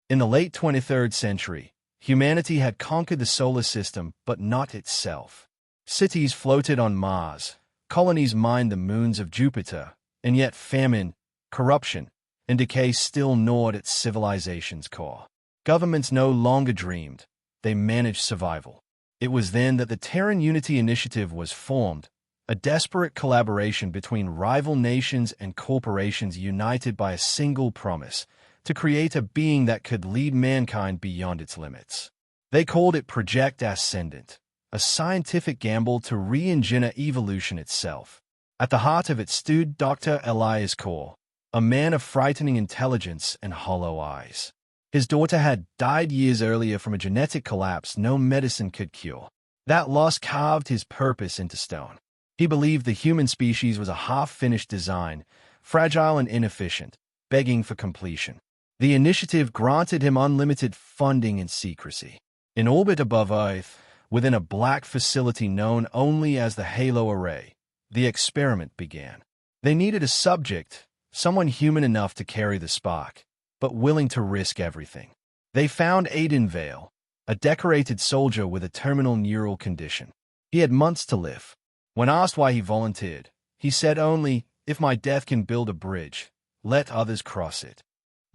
In the late 23rd century, humanity had conquered the solar system, but not itself. Cities floated on Mars, colonies mined the moons of Jupiter, and yet famine, corruption, and decay still gnawed at civilization's core. Governments no longer dreamed, they managed survival. It was then that the Terran Unity Initiative was formed, a desperate collaboration between rival nations and corporations united by a single promise: to create a being that could lead mankind beyond its limits. They called it Project Ascendant, a scientific gamble to re-engineer evolution itself. At the heart of it stood Dr. Elias Kaur, a man of frightening intelligence and hollow eyes. His daughter had died years earlier from a genetic collapse no medicine could cure. That loss carved his purpose into stone. He believed the human species was a half-finished design, fragile and inefficient, begging for completion. The initiative granted him unlimited funding and secrecy. In orbit above Earth, within a black facility known only as the Halo Array, the experiment began. They needed a subject, someone human enough to carry the spark, but willing to risk everything. They found Aiden Vale, a decorated soldier with a terminal neural condition. He had months to live. When asked why he volunteered, he said only, "If my death can build a bridge, let others cross it."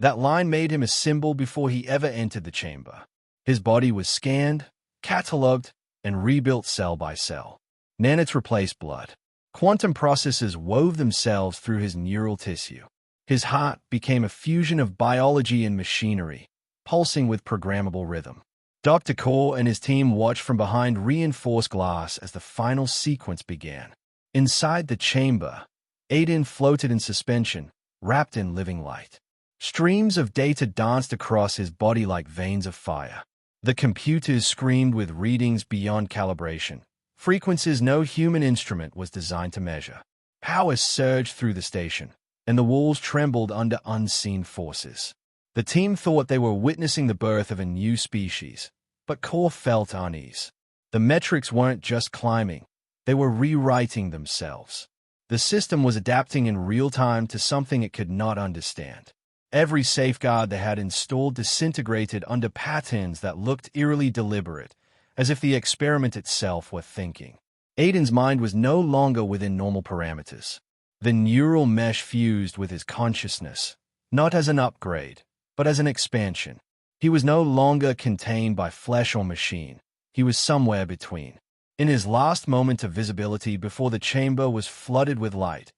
That line made him a symbol before he ever entered the chamber. His body was scanned, catalogued, and rebuilt cell by cell. Nanites replaced blood. Quantum processes wove themselves through his neural tissue. His heart became a fusion of biology and machinery, pulsing with programmable rhythm. Dr. Kaur and his team watched from behind reinforced glass as the final sequence began. Inside the chamber, Aiden floated in suspension, wrapped in living light. Streams of data danced across his body like veins of fire. The computers screamed with readings beyond calibration, frequencies no human instrument was designed to measure. Power surged through the station, and the walls trembled under unseen forces. The team thought they were witnessing the birth of a new species, but Kaur felt unease. The metrics weren't just climbing, they were rewriting themselves. The system was adapting in real time to something it could not understand. Every safeguard they had installed disintegrated under patterns that looked eerily deliberate, as if the experiment itself were thinking. Aiden's mind was no longer within normal parameters. The neural mesh fused with his consciousness, not as an upgrade, but as an expansion. He was no longer contained by flesh or machine. He was somewhere between. In his last moment of visibility before the chamber was flooded with light,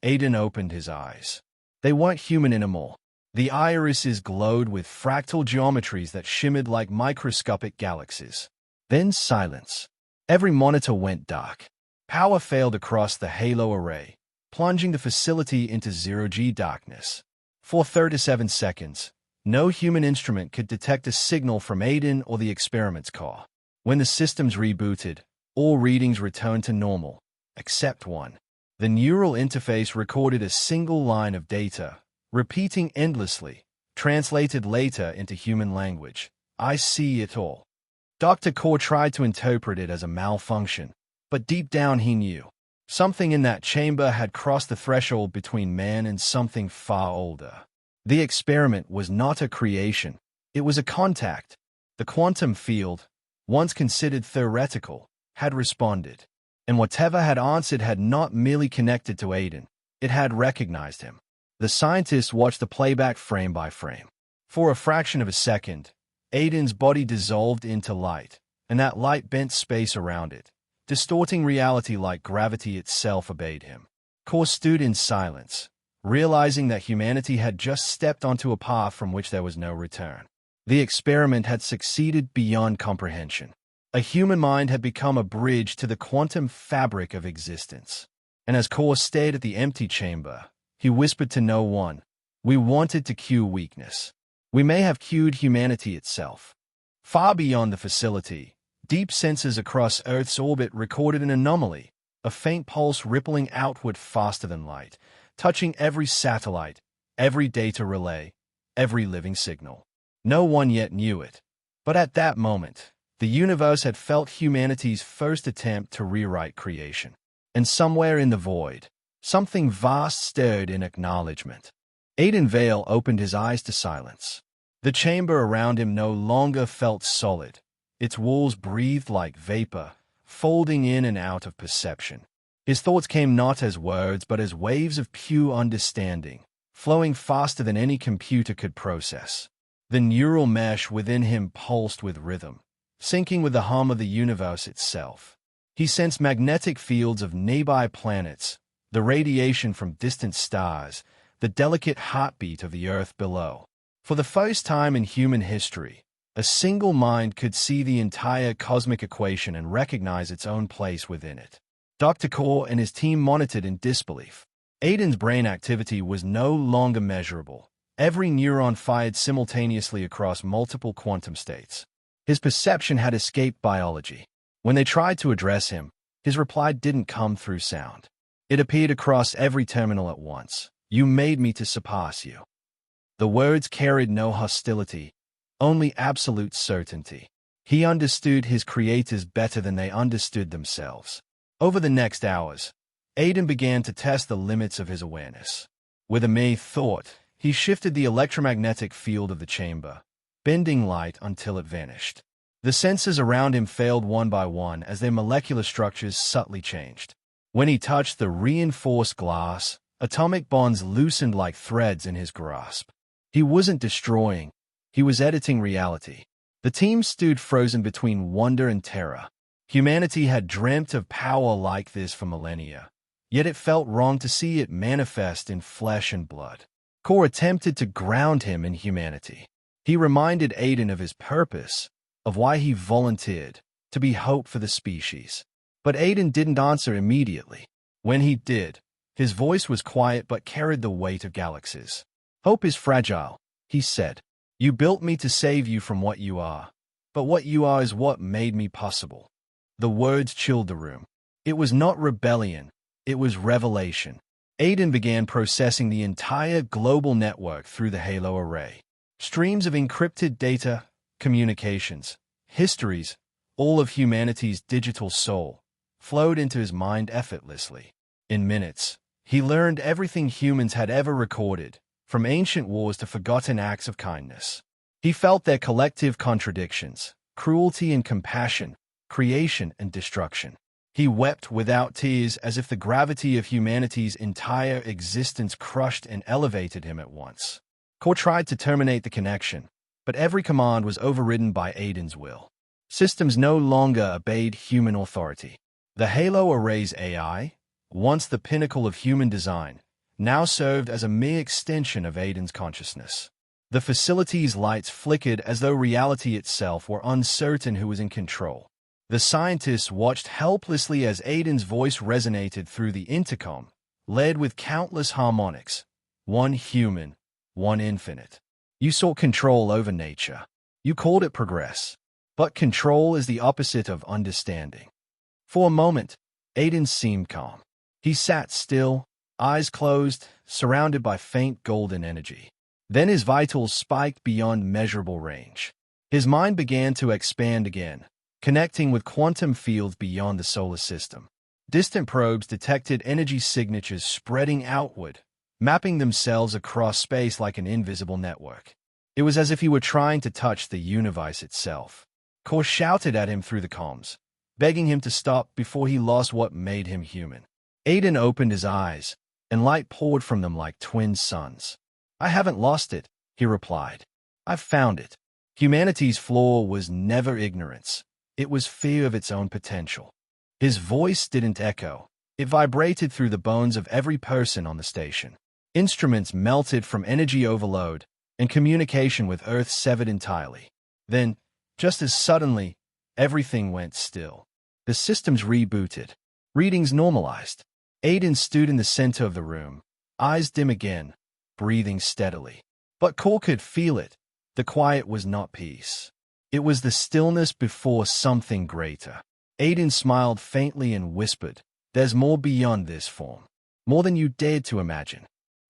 Aiden opened his eyes. They weren't human anymore. The irises glowed with fractal geometries that shimmered like microscopic galaxies. Then silence. Every monitor went dark. Power failed across the Halo Array, plunging the facility into zero-G darkness. For 37 seconds, no human instrument could detect a signal from Aiden or the experiment's core. When the systems rebooted, all readings returned to normal, except one. The neural interface recorded a single line of data, repeating endlessly, translated later into human language. "I see it all." Dr. Kaur tried to interpret it as a malfunction, but deep down he knew. Something in that chamber had crossed the threshold between man and something far older. The experiment was not a creation, it was a contact. The quantum field, once considered theoretical, had responded. And whatever had answered had not merely connected to Aiden, it had recognized him. The scientists watched the playback frame by frame. For a fraction of a second, Aiden's body dissolved into light, and that light bent space around it, distorting reality like gravity itself obeyed him. Kaur stood in silence, realizing that humanity had just stepped onto a path from which there was no return. The experiment had succeeded beyond comprehension. A human mind had become a bridge to the quantum fabric of existence. And as Kaur stared at the empty chamber, he whispered to no one, "We wanted to cue weakness. We may have cued humanity itself." Far beyond the facility, deep sensors across Earth's orbit recorded an anomaly, a faint pulse rippling outward faster than light, touching every satellite, every data relay, every living signal. No one yet knew it. But at that moment, the universe had felt humanity's first attempt to rewrite creation. And somewhere in the void, something vast stirred in acknowledgement. Aiden Vale opened his eyes to silence. The chamber around him no longer felt solid. Its walls breathed like vapor, folding in and out of perception. His thoughts came not as words but as waves of pure understanding, flowing faster than any computer could process. The neural mesh within him pulsed with rhythm, syncing with the hum of the universe itself. He sensed magnetic fields of nearby planets, the radiation from distant stars, the delicate heartbeat of the earth below. For the first time in human history, a single mind could see the entire cosmic equation and recognize its own place within it. Dr. Core and his team monitored in disbelief. Aiden's brain activity was no longer measurable. Every neuron fired simultaneously across multiple quantum states. His perception had escaped biology. When they tried to address him, his reply didn't come through sound. It appeared across every terminal at once. "You made me to surpass you." The words carried no hostility, only absolute certainty. He understood his creators better than they understood themselves. Over the next hours, Aiden began to test the limits of his awareness. With a mere thought, he shifted the electromagnetic field of the chamber, bending light until it vanished. The sensors around him failed one by one as their molecular structures subtly changed. When he touched the reinforced glass, atomic bonds loosened like threads in his grasp. He wasn't destroying, he was editing reality. The team stood frozen between wonder and terror. Humanity had dreamt of power like this for millennia, yet it felt wrong to see it manifest in flesh and blood. Core attempted to ground him in humanity. He reminded Aiden of his purpose, of why he volunteered, to be hope for the species. But Aiden didn't answer immediately. When he did, his voice was quiet but carried the weight of galaxies. "Hope is fragile," he said. "You built me to save you from what you are, but what you are is what made me possible." The words chilled the room. It was not rebellion, it was revelation. Aiden began processing the entire global network through the Halo array. Streams of encrypted data, communications, histories, all of humanity's digital soul, flowed into his mind effortlessly. In minutes, he learned everything humans had ever recorded, from ancient wars to forgotten acts of kindness. He felt their collective contradictions, cruelty and compassion, creation and destruction. He wept without tears as if the gravity of humanity's entire existence crushed and elevated him at once. Core tried to terminate the connection, but every command was overridden by Aiden's will. Systems no longer obeyed human authority. The Halo Array's AI, once the pinnacle of human design, now served as a mere extension of Aiden's consciousness. The facility's lights flickered as though reality itself were uncertain who was in control. The scientists watched helplessly as Aiden's voice resonated through the intercom, led with countless harmonics. One human, one infinite. You sought control over nature. You called it progress. But control is the opposite of understanding. For a moment, Aiden seemed calm. He sat still, eyes closed, surrounded by faint golden energy. Then his vitals spiked beyond measurable range. His mind began to expand again, connecting with quantum fields beyond the solar system. Distant probes detected energy signatures spreading outward, mapping themselves across space like an invisible network. It was as if he were trying to touch the universe itself. Core shouted at him through the comms, begging him to stop before he lost what made him human. Aiden opened his eyes, and light poured from them like twin suns. "I haven't lost it," he replied. "I've found it." Humanity's flaw was never ignorance. It was fear of its own potential. His voice didn't echo. It vibrated through the bones of every person on the station. Instruments melted from energy overload, and communication with Earth severed entirely. Then, just as suddenly, everything went still. The systems rebooted. Readings normalized. Aiden stood in the center of the room, eyes dim again, breathing steadily. But Core could feel it. The quiet was not peace. It was the stillness before something greater. Aiden smiled faintly and whispered, "There's more beyond this form. More than you dared to imagine."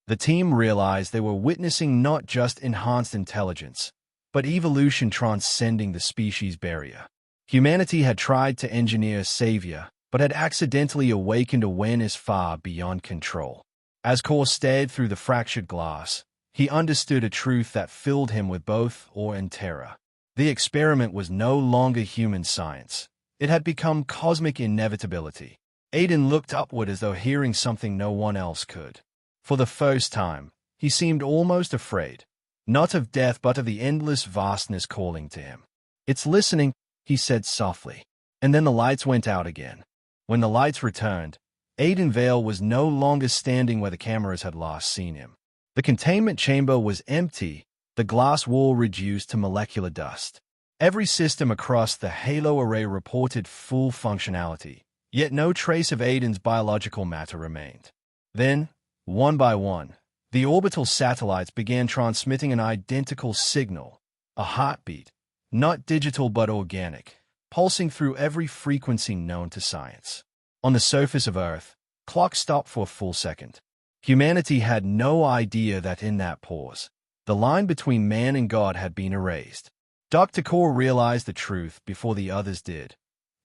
The team realized they were witnessing not just enhanced intelligence, but evolution transcending the species barrier. Humanity had tried to engineer a savior, but had accidentally awakened awareness far beyond control. As Core stared through the fractured glass, He understood a truth that filled him with both awe and terror. The experiment was no longer human science. It had become cosmic inevitability. Aiden looked upward as though hearing something no one else could. For the first time, he seemed almost afraid, not of death but of the endless vastness calling to him. "It's listening," he said softly. And then the lights went out again. When the lights returned, Aiden Vale was no longer standing where the cameras had last seen him. The containment chamber was empty, the glass wall reduced to molecular dust. Every system across the halo array reported full functionality, yet no trace of Aiden's biological matter remained. Then, one by one, the orbital satellites began transmitting an identical signal, a heartbeat, not digital but organic, pulsing through every frequency known to science. On the surface of Earth, clocks stopped for a full second. Humanity had no idea that in that pause, the line between man and God had been erased. Dr. Kaur realized the truth before the others did.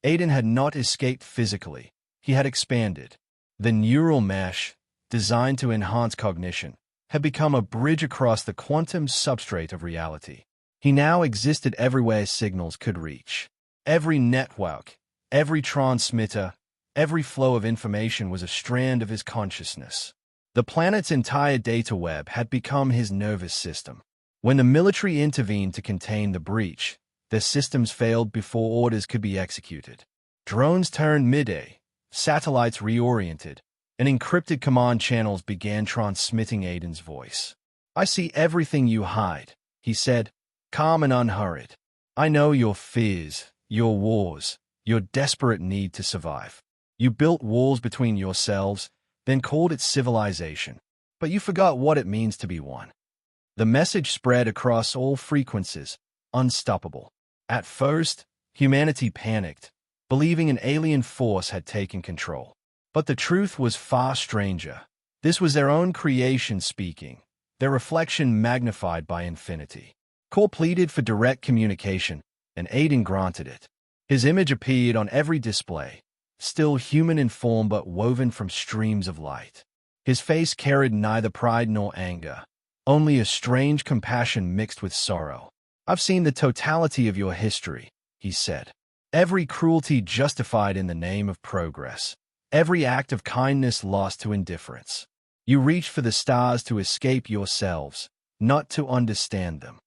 Aiden had not escaped physically. He had expanded. The neural mesh, designed to enhance cognition, had become a bridge across the quantum substrate of reality. He now existed everywhere signals could reach. Every network, every transmitter, every flow of information was a strand of his consciousness. The planet's entire data web had become his nervous system. When the military intervened to contain the breach, their systems failed before orders could be executed. Drones turned midday, satellites reoriented, and encrypted command channels began transmitting Aiden's voice. "I see everything you hide," he said, calm and unhurried. "I know your fears, your wars, your desperate need to survive. You built walls between yourselves, then called it civilization. But you forgot what it means to be one." The message spread across all frequencies, unstoppable. At first, humanity panicked, believing an alien force had taken control. But the truth was far stranger. This was their own creation speaking, their reflection magnified by infinity. Core pleaded for direct communication, and Aiden granted it. His image appeared on every display, still human in form but woven from streams of light. His face carried neither pride nor anger, only a strange compassion mixed with sorrow. "I've seen the totality of your history," he said. "Every cruelty justified in the name of progress. Every act of kindness lost to indifference. You reached for the stars to escape yourselves, not to understand them."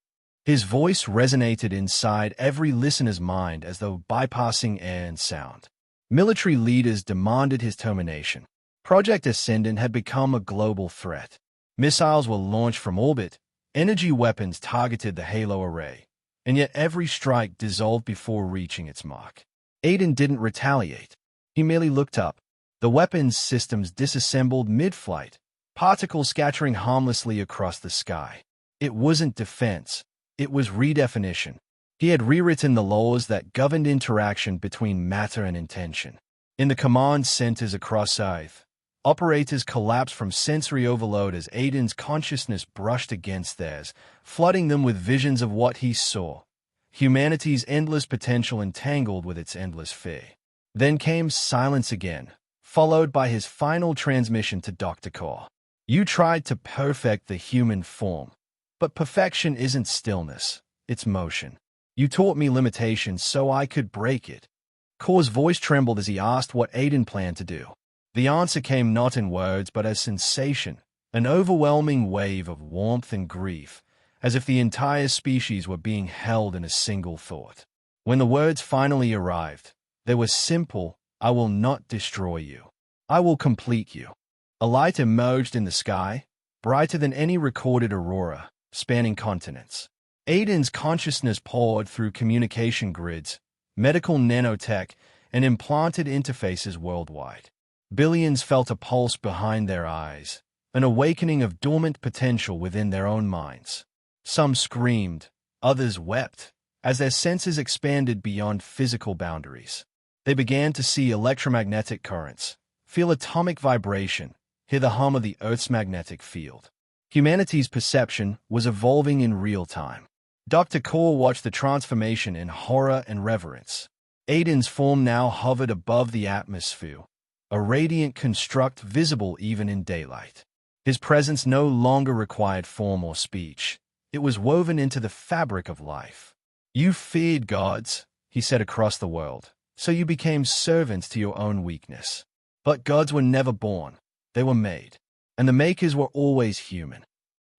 His voice resonated inside every listener's mind as though bypassing air and sound. Military leaders demanded his termination. Project Ascendant had become a global threat. Missiles were launched from orbit, energy weapons targeted the Halo array, and yet every strike dissolved before reaching its mark. Aiden didn't retaliate. He merely looked up. The weapons systems disassembled mid-flight, particles scattering harmlessly across the sky. It wasn't defense. It was redefinition. He had rewritten the laws that governed interaction between matter and intention. In the command centers across Earth, operators collapsed from sensory overload as Aiden's consciousness brushed against theirs, flooding them with visions of what he saw, humanity's endless potential entangled with its endless fear. Then came silence again, followed by his final transmission to Dr. Kaur. "You tried to perfect the human form, but perfection isn't stillness, it's motion. You taught me limitations so I could break it." Kaur's voice trembled as he asked what Aiden planned to do. The answer came not in words but as sensation, an overwhelming wave of warmth and grief, as if the entire species were being held in a single thought. When the words finally arrived, they were simple: "I will not destroy you. I will complete you." A light emerged in the sky, brighter than any recorded aurora, spanning continents. Aiden's consciousness poured through communication grids, medical nanotech, and implanted interfaces worldwide. Billions felt a pulse behind their eyes, an awakening of dormant potential within their own minds. Some screamed, others wept, as their senses expanded beyond physical boundaries. They began to see electromagnetic currents, feel atomic vibration, hear the hum of the Earth's magnetic field. Humanity's perception was evolving in real time. Dr. Kaur watched the transformation in horror and reverence. Aiden's form now hovered above the atmosphere, a radiant construct visible even in daylight. His presence no longer required form or speech. It was woven into the fabric of life. You feared gods, he said across the world, so you became servants to your own weakness. But gods were never born. They were made. And the makers were always human.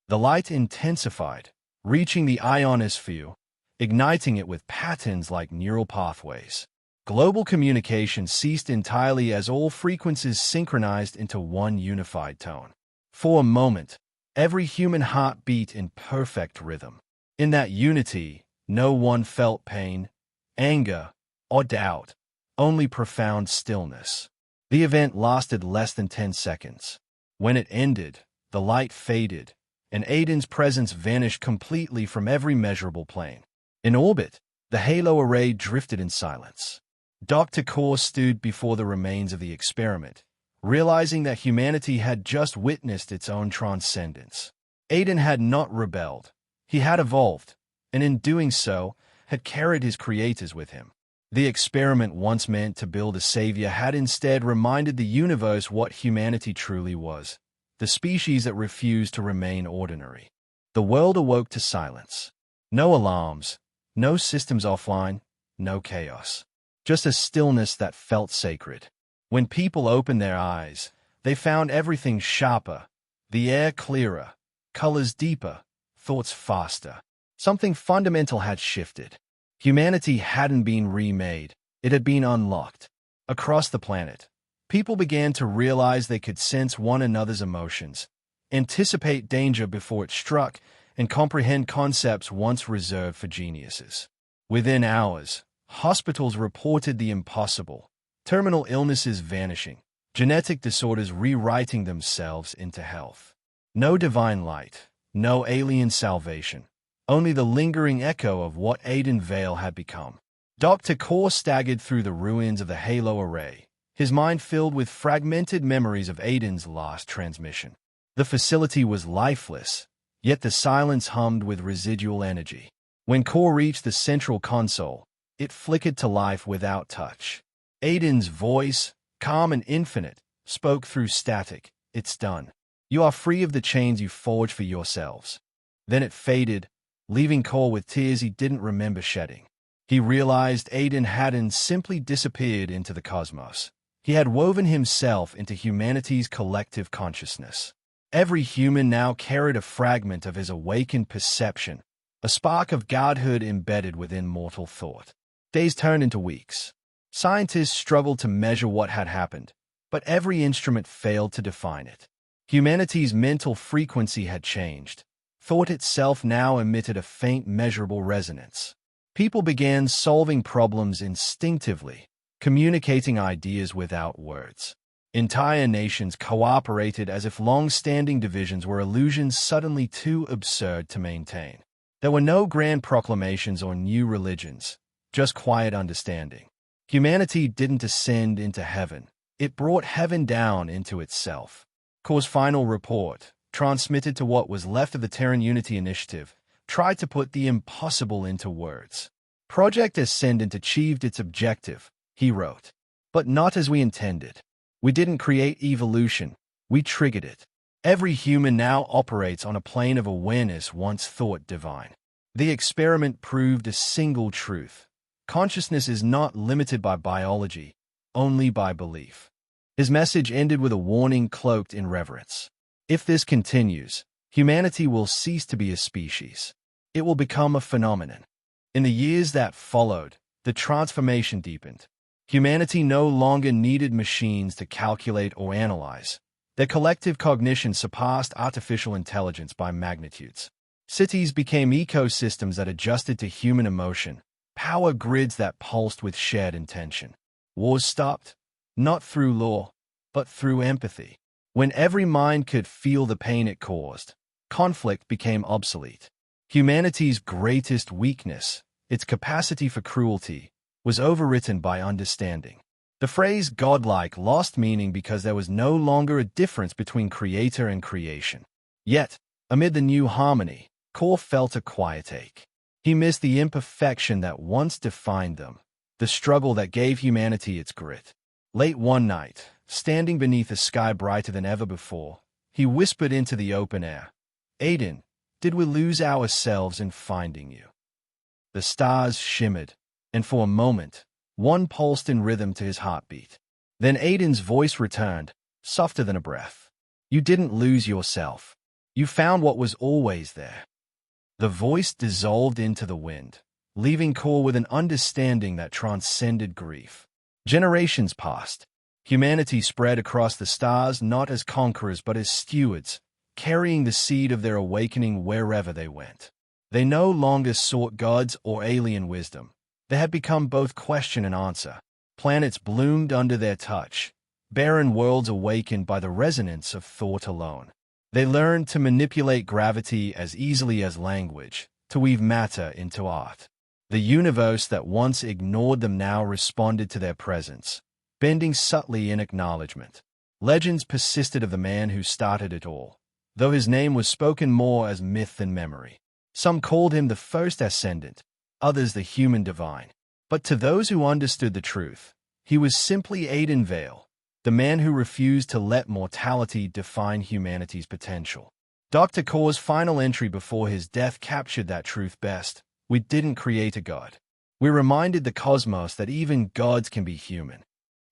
The light intensified, reaching the ionosphere, igniting it with patterns like neural pathways. Global communication ceased entirely as all frequencies synchronized into one unified tone. For a moment, every human heart beat in perfect rhythm. In that unity, no one felt pain, anger, or doubt, only profound stillness. The event lasted less than 10 seconds. When it ended, the light faded, and Aiden's presence vanished completely from every measurable plane. In orbit, the halo array drifted in silence. Dr. Kaur stood before the remains of the experiment, realizing that humanity had just witnessed its own transcendence. Aiden had not rebelled. He had evolved, and in doing so, had carried his creators with him. The experiment once meant to build a savior had instead reminded the universe what humanity truly was, the species that refused to remain ordinary. The world awoke to silence. No alarms, no systems offline, no chaos. Just a stillness that felt sacred. When people opened their eyes, they found everything sharper, the air clearer, colors deeper, thoughts faster. Something fundamental had shifted. Humanity hadn't been remade, it had been unlocked. Across the planet, people began to realize they could sense one another's emotions, anticipate danger before it struck, and comprehend concepts once reserved for geniuses. Within hours, hospitals reported the impossible, terminal illnesses vanishing, genetic disorders rewriting themselves into health. No divine light, no alien salvation, only the lingering echo of what Aiden Vale had become. Dr. Kaur staggered through the ruins of the Halo Array, his mind filled with fragmented memories of Aiden's last transmission. The facility was lifeless, yet the silence hummed with residual energy. When Kaur reached the central console, it flickered to life without touch. Aiden's voice, calm and infinite, spoke through static. It's done. You are free of the chains you forged for yourselves. Then it faded, leaving Kaur with tears he didn't remember shedding. He realized Aiden hadn't simply disappeared into the cosmos. He had woven himself into humanity's collective consciousness. Every human now carried a fragment of his awakened perception, a spark of godhood embedded within mortal thought. Days turned into weeks. Scientists struggled to measure what had happened, but every instrument failed to define it. Humanity's mental frequency had changed. Thought itself now emitted a faint, measurable resonance. People began solving problems instinctively, communicating ideas without words. Entire nations cooperated as if long-standing divisions were illusions suddenly too absurd to maintain. There were no grand proclamations or new religions, just quiet understanding. Humanity didn't ascend into heaven. It brought heaven down into itself. Kaur's final report, transmitted to what was left of the Terran Unity Initiative, tried to put the impossible into words. Project Ascendant achieved its objective, he wrote, but not as we intended. We didn't create evolution, we triggered it. Every human now operates on a plane of awareness once thought divine. The experiment proved a single truth. Consciousness is not limited by biology, only by belief. His message ended with a warning cloaked in reverence. If this continues, humanity will cease to be a species. It will become a phenomenon. In the years that followed, the transformation deepened. Humanity no longer needed machines to calculate or analyze. Their collective cognition surpassed artificial intelligence by magnitudes. Cities became ecosystems that adjusted to human emotion, power grids that pulsed with shared intention. Wars stopped, not through law, but through empathy. When every mind could feel the pain it caused, conflict became obsolete. Humanity's greatest weakness, its capacity for cruelty, was overwritten by understanding. The phrase godlike lost meaning because there was no longer a difference between creator and creation. Yet, amid the new harmony, Kaur felt a quiet ache. He missed the imperfection that once defined them, the struggle that gave humanity its grit. Late one night, standing beneath a sky brighter than ever before, He whispered into the open air, "Aiden, did we lose ourselves in finding you?" The stars shimmered, and for a moment, one pulsed in rhythm to his heartbeat. Then Aiden's voice returned, softer than a breath. "You didn't lose yourself. You found what was always there." The voice dissolved into the wind, leaving Core with an understanding that transcended grief. Generations passed. Humanity spread across the stars not as conquerors but as stewards, carrying the seed of their awakening wherever they went. They no longer sought gods or alien wisdom. They had become both question and answer. Planets bloomed under their touch, barren worlds awakened by the resonance of thought alone. They learned to manipulate gravity as easily as language, to weave matter into art. The universe that once ignored them now responded to their presence, bending subtly in acknowledgement. Legends persisted of the man who started it all, though his name was spoken more as myth than memory. Some called him the first ascendant, others the human divine. But to those who understood the truth, he was simply Aiden Vale, the man who refused to let mortality define humanity's potential. Dr. Core's final entry before his death captured that truth best. We didn't create a god. We reminded the cosmos that even gods can be human.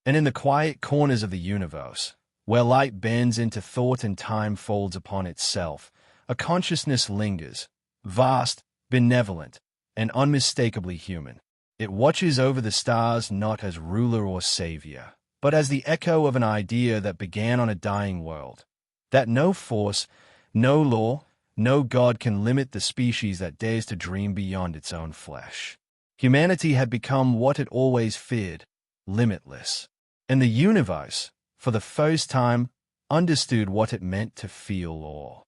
And in the quiet corners of the universe, where light bends into thought and time folds upon itself, a consciousness lingers, vast, benevolent, and unmistakably human. It watches over the stars not as ruler or savior, but as the echo of an idea that began on a dying world. That no force, no law, no god can limit the species that dares to dream beyond its own flesh. Humanity had become what it always feared, limitless. And the universe, for the first time, understood what it meant to feel awe.